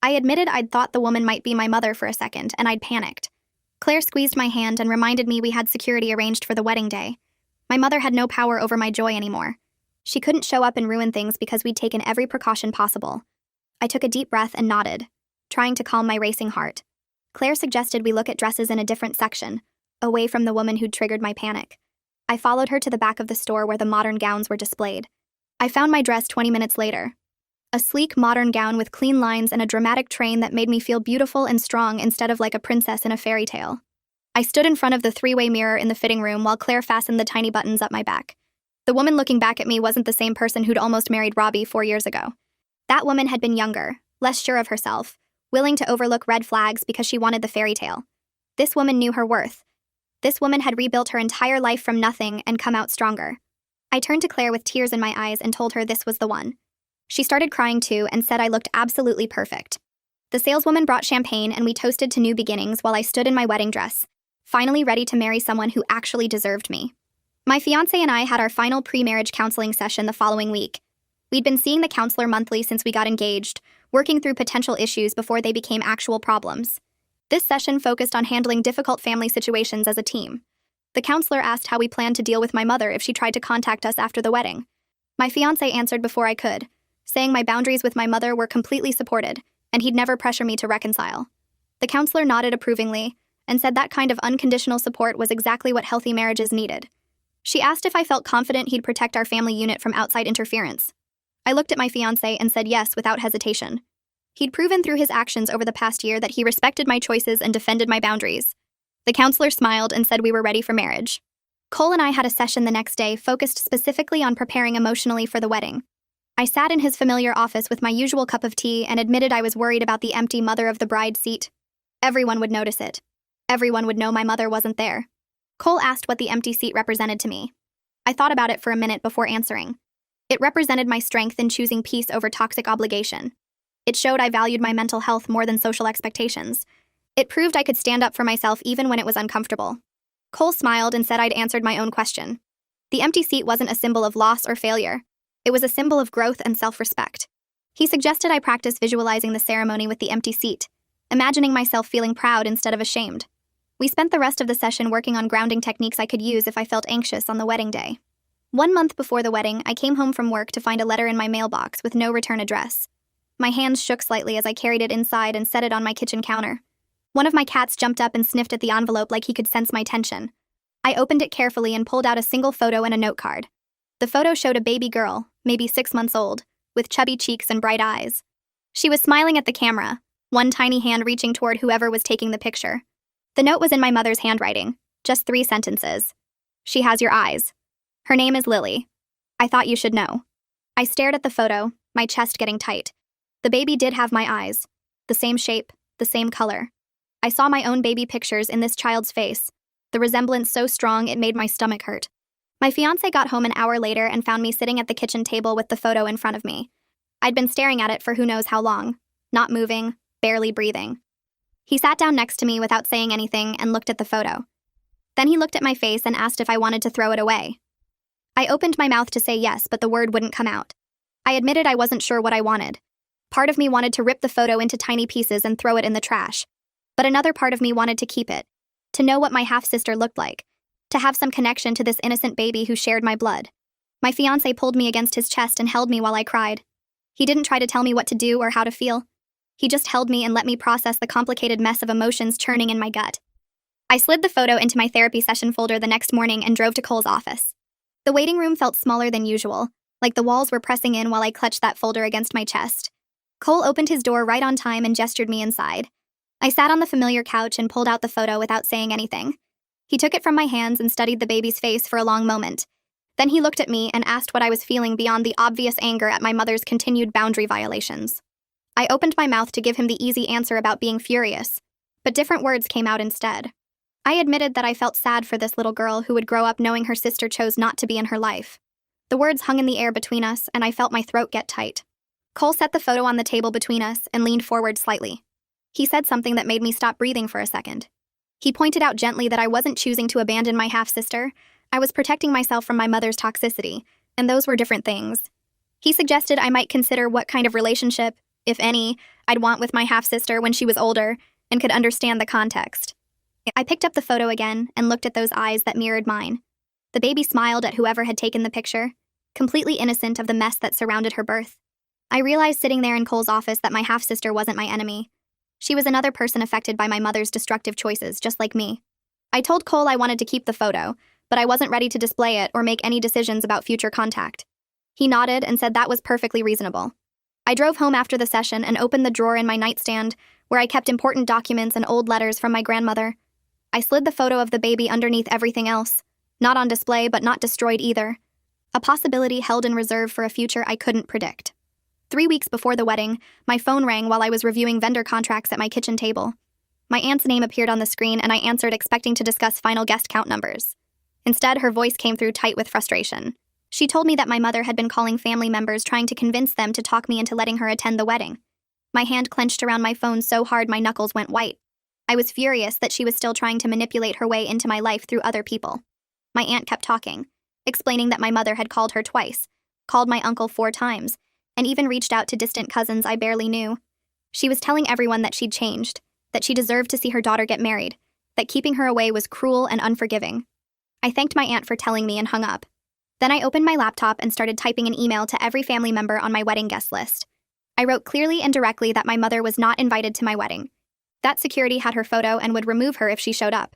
I admitted I'd thought the woman might be my mother for a second, and I'd panicked. Claire squeezed my hand and reminded me we had security arranged for the wedding day. My mother had no power over my joy anymore. She couldn't show up and ruin things because we'd taken every precaution possible. I took a deep breath and nodded, trying to calm my racing heart. Claire suggested we look at dresses in a different section, away from the woman who'd triggered my panic. I followed her to the back of the store where the modern gowns were displayed. I found my dress 20 minutes later. A sleek, modern gown with clean lines and a dramatic train that made me feel beautiful and strong instead of like a princess in a fairy tale. I stood in front of the three-way mirror in the fitting room while Claire fastened the tiny buttons up my back. The woman looking back at me wasn't the same person who'd almost married Robbie 4 years ago. That woman had been younger, less sure of herself, willing to overlook red flags because she wanted the fairy tale. This woman knew her worth. This woman had rebuilt her entire life from nothing and come out stronger. I turned to Claire with tears in my eyes and told her this was the one. She started crying too and said I looked absolutely perfect. The saleswoman brought champagne and we toasted to new beginnings while I stood in my wedding dress, finally ready to marry someone who actually deserved me. My fiancé and I had our final pre-marriage counseling session the following week. We'd been seeing the counselor monthly since we got engaged, working through potential issues before they became actual problems. This session focused on handling difficult family situations as a team. The counselor asked how we planned to deal with my mother if she tried to contact us after the wedding. My fiancé answered before I could, saying my boundaries with my mother were completely supported, and he'd never pressure me to reconcile. The counselor nodded approvingly and said that kind of unconditional support was exactly what healthy marriages needed. She asked if I felt confident he'd protect our family unit from outside interference. I looked at my fiancé and said yes without hesitation. He'd proven through his actions over the past year that he respected my choices and defended my boundaries. The counselor smiled and said we were ready for marriage. Cole and I had a session the next day focused specifically on preparing emotionally for the wedding. I sat in his familiar office with my usual cup of tea and admitted I was worried about the empty mother of the bride seat. Everyone would notice it. Everyone would know my mother wasn't there. Cole asked what the empty seat represented to me. I thought about it for a minute before answering. It represented my strength in choosing peace over toxic obligation. It showed I valued my mental health more than social expectations. It proved I could stand up for myself even when it was uncomfortable. Cole smiled and said I'd answered my own question. The empty seat wasn't a symbol of loss or failure. It was a symbol of growth and self-respect. He suggested I practice visualizing the ceremony with the empty seat, imagining myself feeling proud instead of ashamed. We spent the rest of the session working on grounding techniques I could use if I felt anxious on the wedding day. 1 month before the wedding, I came home from work to find a letter in my mailbox with no return address. My hands shook slightly as I carried it inside and set it on my kitchen counter. One of my cats jumped up and sniffed at the envelope like he could sense my tension. I opened it carefully and pulled out a single photo and a note card. The photo showed a baby girl, maybe 6 months old, with chubby cheeks and bright eyes. She was smiling at the camera, one tiny hand reaching toward whoever was taking the picture. The note was in my mother's handwriting, just 3 sentences. She has your eyes. Her name is Lily. I thought you should know. I stared at the photo, my chest getting tight. The baby did have my eyes. The same shape, the same color. I saw my own baby pictures in this child's face, the resemblance so strong it made my stomach hurt. My fiancé got home an hour later and found me sitting at the kitchen table with the photo in front of me. I'd been staring at it for who knows how long, not moving, barely breathing. He sat down next to me without saying anything and looked at the photo. Then he looked at my face and asked if I wanted to throw it away. I opened my mouth to say yes, but the word wouldn't come out. I admitted I wasn't sure what I wanted. Part of me wanted to rip the photo into tiny pieces and throw it in the trash. But another part of me wanted to keep it, to know what my half-sister looked like, to have some connection to this innocent baby who shared my blood. My fiancé pulled me against his chest and held me while I cried. He didn't try to tell me what to do or how to feel. He just held me and let me process the complicated mess of emotions churning in my gut. I slid the photo into my therapy session folder the next morning and drove to Cole's office. The waiting room felt smaller than usual, like the walls were pressing in while I clutched that folder against my chest. Cole opened his door right on time and gestured me inside. I sat on the familiar couch and pulled out the photo without saying anything. He took it from my hands and studied the baby's face for a long moment. Then he looked at me and asked what I was feeling beyond the obvious anger at my mother's continued boundary violations. I opened my mouth to give him the easy answer about being furious, but different words came out instead. I admitted that I felt sad for this little girl who would grow up knowing her sister chose not to be in her life. The words hung in the air between us, and I felt my throat get tight. Cole set the photo on the table between us and leaned forward slightly. He said something that made me stop breathing for a second. He pointed out gently that I wasn't choosing to abandon my half-sister. I was protecting myself from my mother's toxicity, and those were different things. He suggested I might consider what kind of relationship, if any, I'd want with my half-sister when she was older and could understand the context. I picked up the photo again and looked at those eyes that mirrored mine. The baby smiled at whoever had taken the picture, completely innocent of the mess that surrounded her birth. I realized sitting there in Cole's office that my half-sister wasn't my enemy. She was another person affected by my mother's destructive choices, just like me. I told Cole I wanted to keep the photo, but I wasn't ready to display it or make any decisions about future contact. He nodded and said that was perfectly reasonable. I drove home after the session and opened the drawer in my nightstand, where I kept important documents and old letters from my grandmother. I slid the photo of the baby underneath everything else, not on display but not destroyed either. A possibility held in reserve for a future I couldn't predict. 3 weeks before the wedding, my phone rang while I was reviewing vendor contracts at my kitchen table. My aunt's name appeared on the screen and I answered expecting to discuss final guest count numbers. Instead, her voice came through tight with frustration. She told me that my mother had been calling family members trying to convince them to talk me into letting her attend the wedding. My hand clenched around my phone so hard my knuckles went white. I was furious that she was still trying to manipulate her way into my life through other people. My aunt kept talking, explaining that my mother had called her twice, called my uncle 4 times, and even reached out to distant cousins I barely knew. She was telling everyone that she'd changed, that she deserved to see her daughter get married, that keeping her away was cruel and unforgiving. I thanked my aunt for telling me and hung up. Then I opened my laptop and started typing an email to every family member on my wedding guest list. I wrote clearly and directly that my mother was not invited to my wedding, that security had her photo and would remove her if she showed up,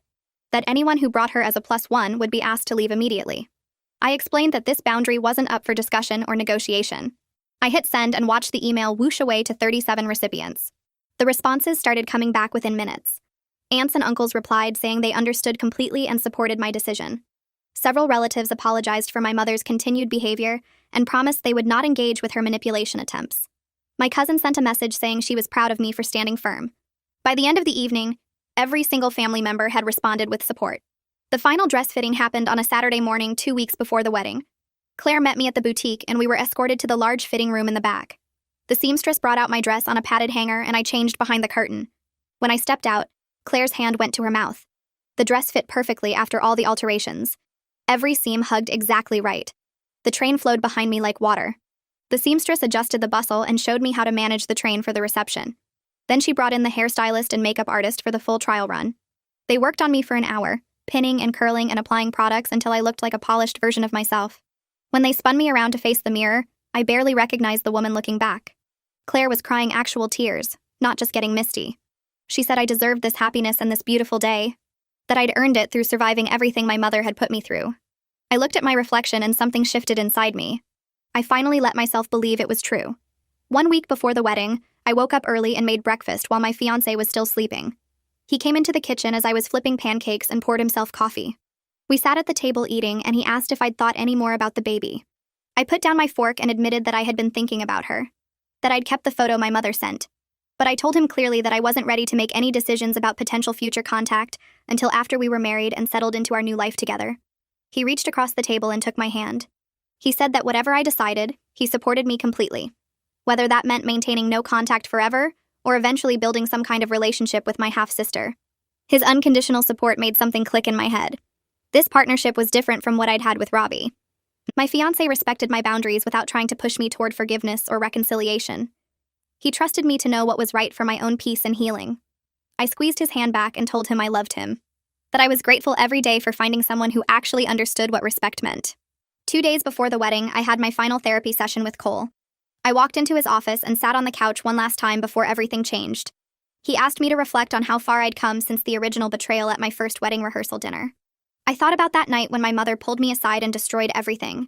that anyone who brought her as a +1 would be asked to leave immediately. I explained that this boundary wasn't up for discussion or negotiation. I hit send and watched the email whoosh away to 37 recipients. The responses started coming back within minutes. Aunts and uncles replied saying they understood completely and supported my decision. Several relatives apologized for my mother's continued behavior and promised they would not engage with her manipulation attempts. My cousin sent a message saying she was proud of me for standing firm. By the end of the evening, every single family member had responded with support. The final dress fitting happened on a Saturday morning 2 weeks before the wedding. Claire met me at the boutique and we were escorted to the large fitting room in the back. The seamstress brought out my dress on a padded hanger and I changed behind the curtain. When I stepped out, Claire's hand went to her mouth. The dress fit perfectly after all the alterations. Every seam hugged exactly right. The train flowed behind me like water. The seamstress adjusted the bustle and showed me how to manage the train for the reception. Then she brought in the hairstylist and makeup artist for the full trial run. They worked on me for an hour, pinning and curling and applying products until I looked like a polished version of myself. When they spun me around to face the mirror, I barely recognized the woman looking back. Claire was crying actual tears, not just getting misty. She said I deserved this happiness and this beautiful day, that I'd earned it through surviving everything my mother had put me through. I looked at my reflection and something shifted inside me. I finally let myself believe it was true. 1 week before the wedding, I woke up early and made breakfast while my fiancé was still sleeping. He came into the kitchen as I was flipping pancakes and poured himself coffee. We sat at the table eating and he asked if I'd thought any more about the baby. I put down my fork and admitted that I had been thinking about her, that I'd kept the photo my mother sent. But I told him clearly that I wasn't ready to make any decisions about potential future contact until after we were married and settled into our new life together. He reached across the table and took my hand. He said that whatever I decided, he supported me completely. Whether that meant maintaining no contact forever, or eventually building some kind of relationship with my half-sister. His unconditional support made something click in my head. This partnership was different from what I'd had with Robbie. My fiancé respected my boundaries without trying to push me toward forgiveness or reconciliation. He trusted me to know what was right for my own peace and healing. I squeezed his hand back and told him I loved him, that I was grateful every day for finding someone who actually understood what respect meant. 2 days before the wedding, I had my final therapy session with Cole. I walked into his office and sat on the couch one last time before everything changed. He asked me to reflect on how far I'd come since the original betrayal at my first wedding rehearsal dinner. I thought about that night when my mother pulled me aside and destroyed everything.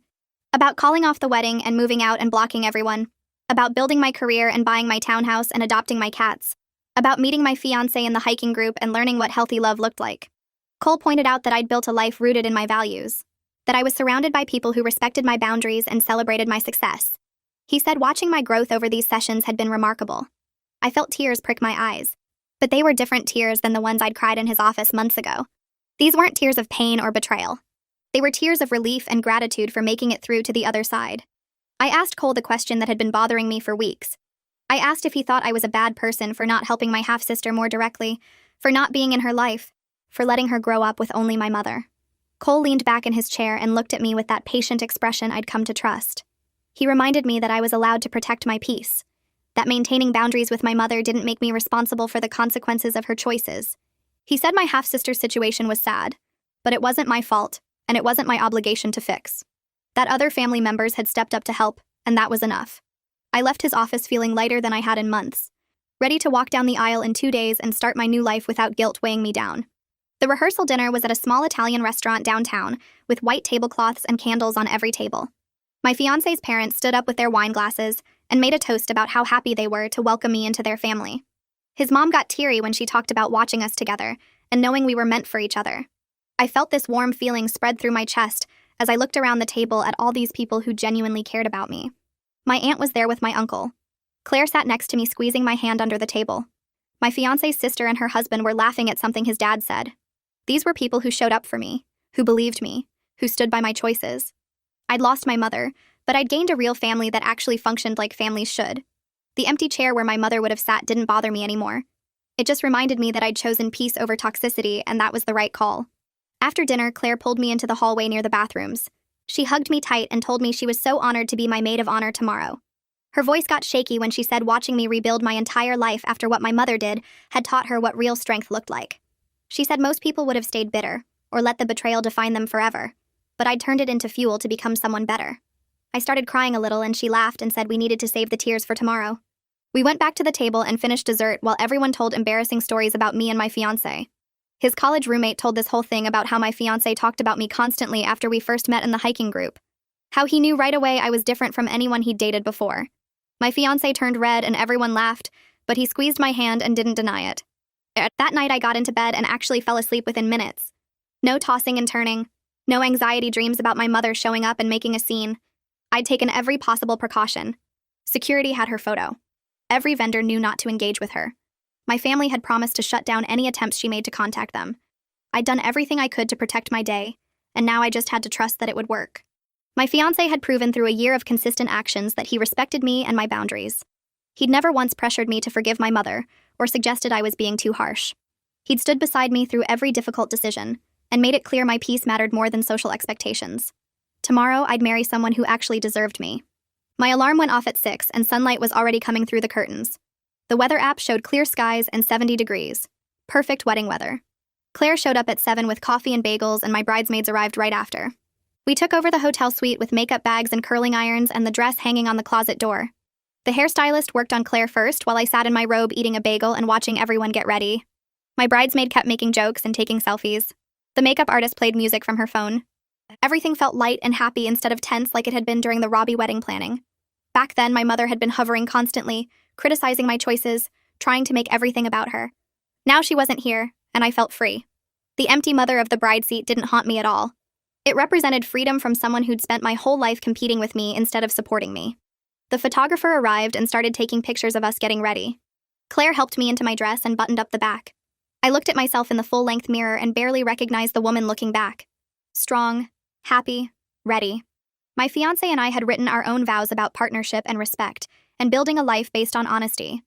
About calling off the wedding and moving out and blocking everyone. About building my career and buying my townhouse and adopting my cats. About meeting my fiancé in the hiking group and learning what healthy love looked like. Cole pointed out that I'd built a life rooted in my values, that I was surrounded by people who respected my boundaries and celebrated my success. He said watching my growth over these sessions had been remarkable. I felt tears prick my eyes, but they were different tears than the ones I'd cried in his office months ago. These weren't tears of pain or betrayal. They were tears of relief and gratitude for making it through to the other side. I asked Cole the question that had been bothering me for weeks. I asked if he thought I was a bad person for not helping my half-sister more directly, for not being in her life, for letting her grow up with only my mother. Cole leaned back in his chair and looked at me with that patient expression I'd come to trust. He reminded me that I was allowed to protect my peace, that maintaining boundaries with my mother didn't make me responsible for the consequences of her choices. He said my half-sister's situation was sad, but it wasn't my fault, and it wasn't my obligation to fix. That other family members had stepped up to help, and that was enough. I left his office feeling lighter than I had in months, ready to walk down the aisle in 2 days and start my new life without guilt weighing me down. The rehearsal dinner was at a small Italian restaurant downtown, with white tablecloths and candles on every table. My fiancé's parents stood up with their wine glasses and made a toast about how happy they were to welcome me into their family. His mom got teary when she talked about watching us together and knowing we were meant for each other. I felt this warm feeling spread through my chest as I looked around the table at all these people who genuinely cared about me. My aunt was there with my uncle. Claire sat next to me, squeezing my hand under the table. My fiancé's sister and her husband were laughing at something his dad said. These were people who showed up for me, who believed me, who stood by my choices. I'd lost my mother, but I'd gained a real family that actually functioned like families should. The empty chair where my mother would have sat didn't bother me anymore. It just reminded me that I'd chosen peace over toxicity, and that was the right call. After dinner, Claire pulled me into the hallway near the bathrooms. She hugged me tight and told me she was so honored to be my maid of honor tomorrow. Her voice got shaky when she said watching me rebuild my entire life after what my mother did had taught her what real strength looked like. She said most people would have stayed bitter, or let the betrayal define them forever, but I'd turned it into fuel to become someone better. I started crying a little and she laughed and said we needed to save the tears for tomorrow. We went back to the table and finished dessert while everyone told embarrassing stories about me and my fiancé. His college roommate told this whole thing about how my fiancé talked about me constantly after we first met in the hiking group. How he knew right away I was different from anyone he'd dated before. My fiancé turned red and everyone laughed, but he squeezed my hand and didn't deny it. That night I got into bed and actually fell asleep within minutes. No tossing and turning. No anxiety dreams about my mother showing up and making a scene. I'd taken every possible precaution. Security had her photo. Every vendor knew not to engage with her. My family had promised to shut down any attempts she made to contact them. I'd done everything I could to protect my day, and now I just had to trust that it would work. My fiancé had proven through a year of consistent actions that he respected me and my boundaries. He'd never once pressured me to forgive my mother or suggested I was being too harsh. He'd stood beside me through every difficult decision and made it clear my peace mattered more than social expectations. Tomorrow, I'd marry someone who actually deserved me. My alarm went off at 6 and sunlight was already coming through the curtains. The weather app showed clear skies and 70 degrees. Perfect wedding weather. Claire showed up at 7 with coffee and bagels and my bridesmaids arrived right after. We took over the hotel suite with makeup bags and curling irons and the dress hanging on the closet door. The hairstylist worked on Claire first while I sat in my robe eating a bagel and watching everyone get ready. My bridesmaid kept making jokes and taking selfies. The makeup artist played music from her phone. Everything felt light and happy instead of tense like it had been during the Robbie wedding planning. Back then, my mother had been hovering constantly, criticizing my choices, trying to make everything about her. Now she wasn't here, and I felt free. The empty mother of the bride seat didn't haunt me at all. It represented freedom from someone who'd spent my whole life competing with me instead of supporting me. The photographer arrived and started taking pictures of us getting ready. Claire helped me into my dress and buttoned up the back. I looked at myself in the full-length mirror and barely recognized the woman looking back. Strong, happy, ready. My fiancé and I had written our own vows about partnership and respect, and building a life based on honesty.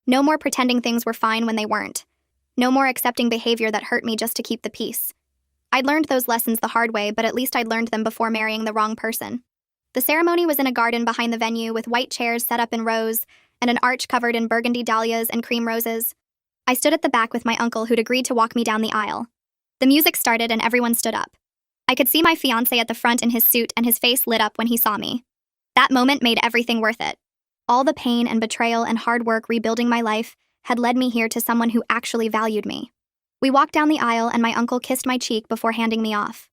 No more pretending things were fine when they weren't. No more accepting behavior that hurt me just to keep the peace. I'd learned those lessons the hard way, but at least I'd learned them before marrying the wrong person. The ceremony was in a garden behind the venue with white chairs set up in rows and an arch covered in burgundy dahlias and cream roses. I stood at the back with my uncle who'd agreed to walk me down the aisle. The music started and everyone stood up. I could see my fiancé at the front in his suit and his face lit up when he saw me. That moment made everything worth it. All the pain and betrayal and hard work rebuilding my life had led me here to someone who actually valued me. We walked down the aisle and my uncle kissed my cheek before handing me off.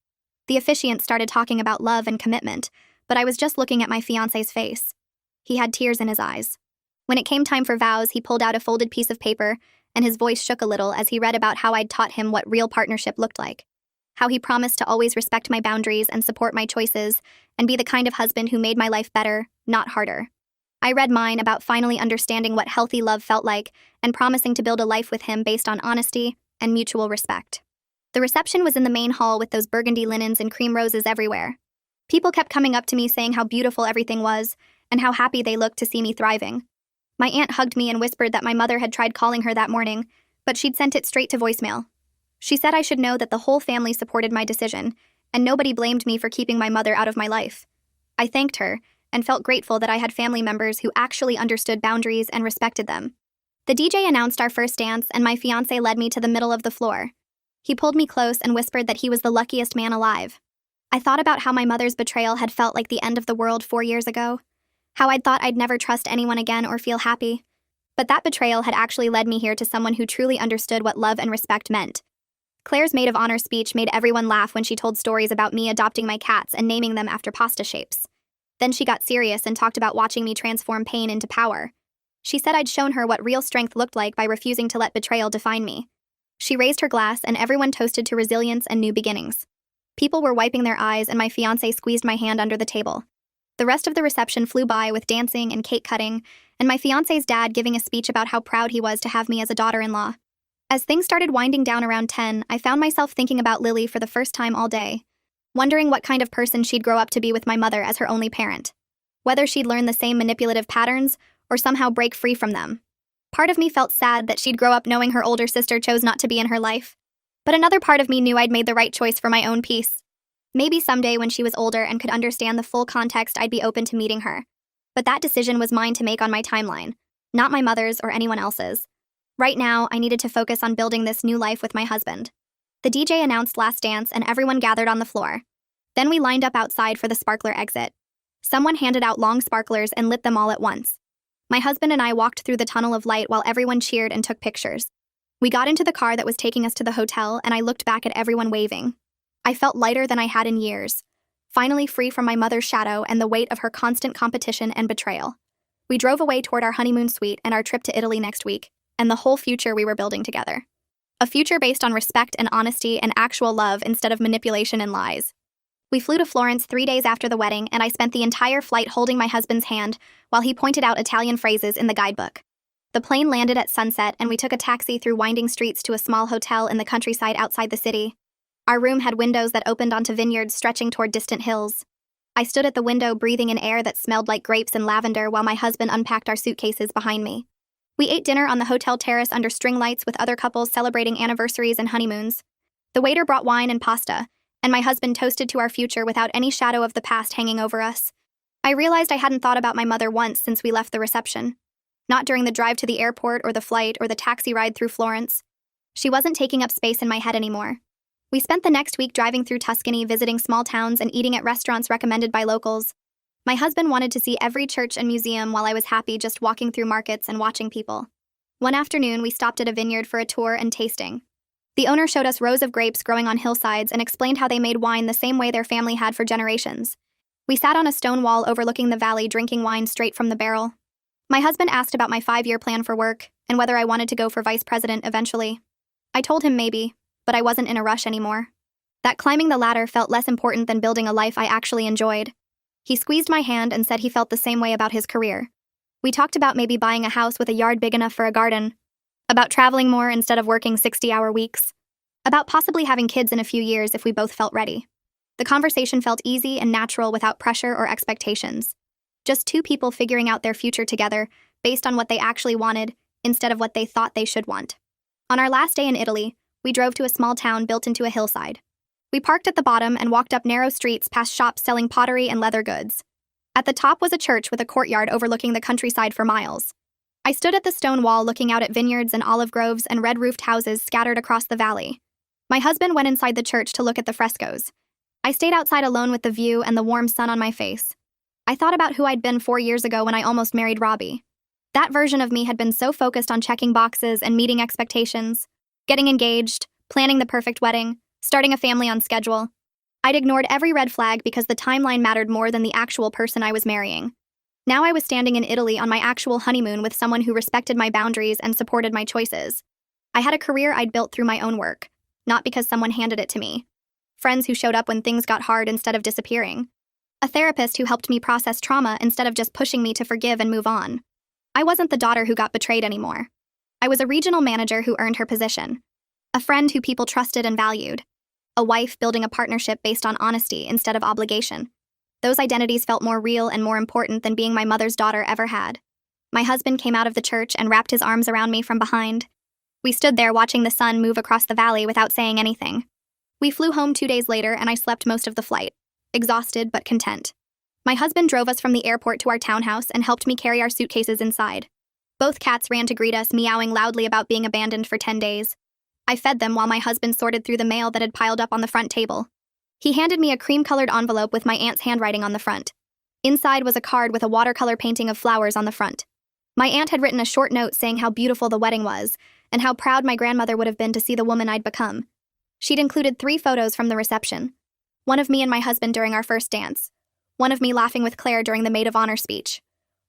The officiant started talking about love and commitment, but I was just looking at my fiancé's face. He had tears in his eyes. When it came time for vows, he pulled out a folded piece of paper and his voice shook a little as he read about how I'd taught him what real partnership looked like. How he promised to always respect my boundaries and support my choices, and be the kind of husband who made my life better, not harder. I read mine about finally understanding what healthy love felt like and promising to build a life with him based on honesty and mutual respect. The reception was in the main hall with those burgundy linens and cream roses everywhere. People kept coming up to me saying how beautiful everything was and how happy they looked to see me thriving. My aunt hugged me and whispered that my mother had tried calling her that morning, but she'd sent it straight to voicemail. She said I should know that the whole family supported my decision, and nobody blamed me for keeping my mother out of my life. I thanked her and felt grateful that I had family members who actually understood boundaries and respected them. The DJ announced our first dance, and my fiancé led me to the middle of the floor. He pulled me close and whispered that he was the luckiest man alive. I thought about how my mother's betrayal had felt like the end of the world 4 years ago, how I'd thought I'd never trust anyone again or feel happy. But that betrayal had actually led me here to someone who truly understood what love and respect meant. Claire's maid of honor speech made everyone laugh when she told stories about me adopting my cats and naming them after pasta shapes. Then she got serious and talked about watching me transform pain into power. She said I'd shown her what real strength looked like by refusing to let betrayal define me. She raised her glass and everyone toasted to resilience and new beginnings. People were wiping their eyes and my fiancé squeezed my hand under the table. The rest of the reception flew by with dancing and cake cutting, and my fiancé's dad giving a speech about how proud he was to have me as a daughter-in-law. As things started winding down around 10, I found myself thinking about Lily for the first time all day, wondering what kind of person she'd grow up to be with my mother as her only parent. Whether she'd learn the same manipulative patterns or somehow break free from them. Part of me felt sad that she'd grow up knowing her older sister chose not to be in her life. But another part of me knew I'd made the right choice for my own peace. Maybe someday when she was older and could understand the full context, I'd be open to meeting her. But that decision was mine to make on my timeline, not my mother's or anyone else's. Right now, I needed to focus on building this new life with my husband. The DJ announced last dance and everyone gathered on the floor. Then we lined up outside for the sparkler exit. Someone handed out long sparklers and lit them all at once. My husband and I walked through the tunnel of light while everyone cheered and took pictures. We got into the car that was taking us to the hotel and I looked back at everyone waving. I felt lighter than I had in years, finally free from my mother's shadow and the weight of her constant competition and betrayal. We drove away toward our honeymoon suite and our trip to Italy next week, and the whole future we were building together. A future based on respect and honesty and actual love instead of manipulation and lies. We flew to Florence 3 days after the wedding, and I spent the entire flight holding my husband's hand while he pointed out Italian phrases in the guidebook. The plane landed at sunset, and we took a taxi through winding streets to a small hotel in the countryside outside the city. Our room had windows that opened onto vineyards stretching toward distant hills. I stood at the window breathing in air that smelled like grapes and lavender while my husband unpacked our suitcases behind me. We ate dinner on the hotel terrace under string lights with other couples celebrating anniversaries and honeymoons. The waiter brought wine and pasta, and my husband toasted to our future without any shadow of the past hanging over us. I realized I hadn't thought about my mother once since we left the reception. Not during the drive to the airport or the flight or the taxi ride through Florence. She wasn't taking up space in my head anymore. We spent the next week driving through Tuscany, visiting small towns and eating at restaurants recommended by locals. My husband wanted to see every church and museum while I was happy just walking through markets and watching people. One afternoon, we stopped at a vineyard for a tour and tasting. The owner showed us rows of grapes growing on hillsides and explained how they made wine the same way their family had for generations. We sat on a stone wall overlooking the valley drinking wine straight from the barrel. My husband asked about my 5-year plan for work and whether I wanted to go for vice president eventually. I told him maybe, but I wasn't in a rush anymore. That climbing the ladder felt less important than building a life I actually enjoyed. He squeezed my hand and said he felt the same way about his career. We talked about maybe buying a house with a yard big enough for a garden, about traveling more instead of working 60-hour weeks, about possibly having kids in a few years if we both felt ready. The conversation felt easy and natural without pressure or expectations. Just two people figuring out their future together based on what they actually wanted instead of what they thought they should want. On our last day in Italy, we drove to a small town built into a hillside. We parked at the bottom and walked up narrow streets past shops selling pottery and leather goods. At the top was a church with a courtyard overlooking the countryside for miles. I stood at the stone wall looking out at vineyards and olive groves and red-roofed houses scattered across the valley. My husband went inside the church to look at the frescoes. I stayed outside alone with the view and the warm sun on my face. I thought about who I'd been 4 years ago when I almost married Robbie. That version of me had been so focused on checking boxes and meeting expectations, getting engaged, planning the perfect wedding, starting a family on schedule. I'd ignored every red flag because the timeline mattered more than the actual person I was marrying. Now I was standing in Italy on my actual honeymoon with someone who respected my boundaries and supported my choices. I had a career I'd built through my own work, not because someone handed it to me. Friends who showed up when things got hard instead of disappearing. A therapist who helped me process trauma instead of just pushing me to forgive and move on. I wasn't the daughter who got betrayed anymore. I was a regional manager who earned her position. A friend who people trusted and valued. A wife building a partnership based on honesty instead of obligation. Those identities felt more real and more important than being my mother's daughter ever had. My husband came out of the church and wrapped his arms around me from behind. We stood there watching the sun move across the valley without saying anything. We flew home 2 days later and I slept most of the flight, exhausted but content. My husband drove us from the airport to our townhouse and helped me carry our suitcases inside. Both cats ran to greet us, meowing loudly about being abandoned for 10 days. I fed them while my husband sorted through the mail that had piled up on the front table. He handed me a cream-colored envelope with my aunt's handwriting on the front. Inside was a card with a watercolor painting of flowers on the front. My aunt had written a short note saying how beautiful the wedding was, and how proud my grandmother would have been to see the woman I'd become. She'd included 3 photos from the reception. One of me and my husband during our first dance. One of me laughing with Claire during the maid of honor speech.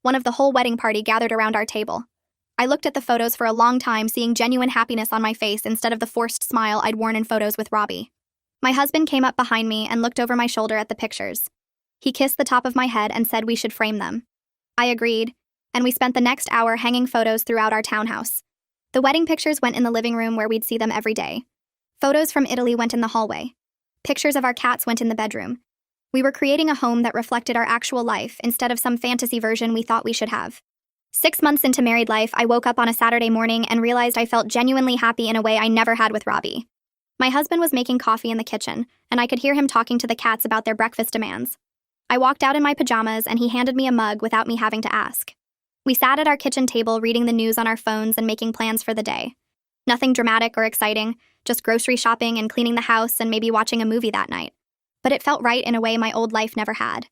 One of the whole wedding party gathered around our table. I looked at the photos for a long time, seeing genuine happiness on my face instead of the forced smile I'd worn in photos with Robbie. My husband came up behind me and looked over my shoulder at the pictures. He kissed the top of my head and said we should frame them. I agreed, and we spent the next hour hanging photos throughout our townhouse. The wedding pictures went in the living room where we'd see them every day. Photos from Italy went in the hallway. Pictures of our cats went in the bedroom. We were creating a home that reflected our actual life instead of some fantasy version we thought we should have. 6 months into married life, I woke up on a Saturday morning and realized I felt genuinely happy in a way I never had with Robbie. My husband was making coffee in the kitchen, and I could hear him talking to the cats about their breakfast demands. I walked out in my pajamas and he handed me a mug without me having to ask. We sat at our kitchen table reading the news on our phones and making plans for the day. Nothing dramatic or exciting, just grocery shopping and cleaning the house and maybe watching a movie that night. But it felt right in a way my old life never had.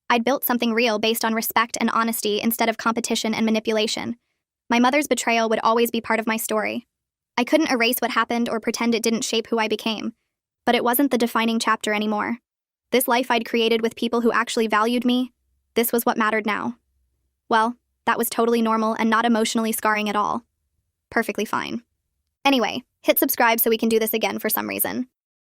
I'd built something real based on respect and honesty instead of competition and manipulation. My mother's betrayal would always be part of my story. I couldn't erase what happened or pretend it didn't shape who I became. But it wasn't the defining chapter anymore. This life I'd created with people who actually valued me, this was what mattered now. Well, that was totally normal and not emotionally scarring at all. Perfectly fine. Anyway, hit subscribe so we can do this again for some reason.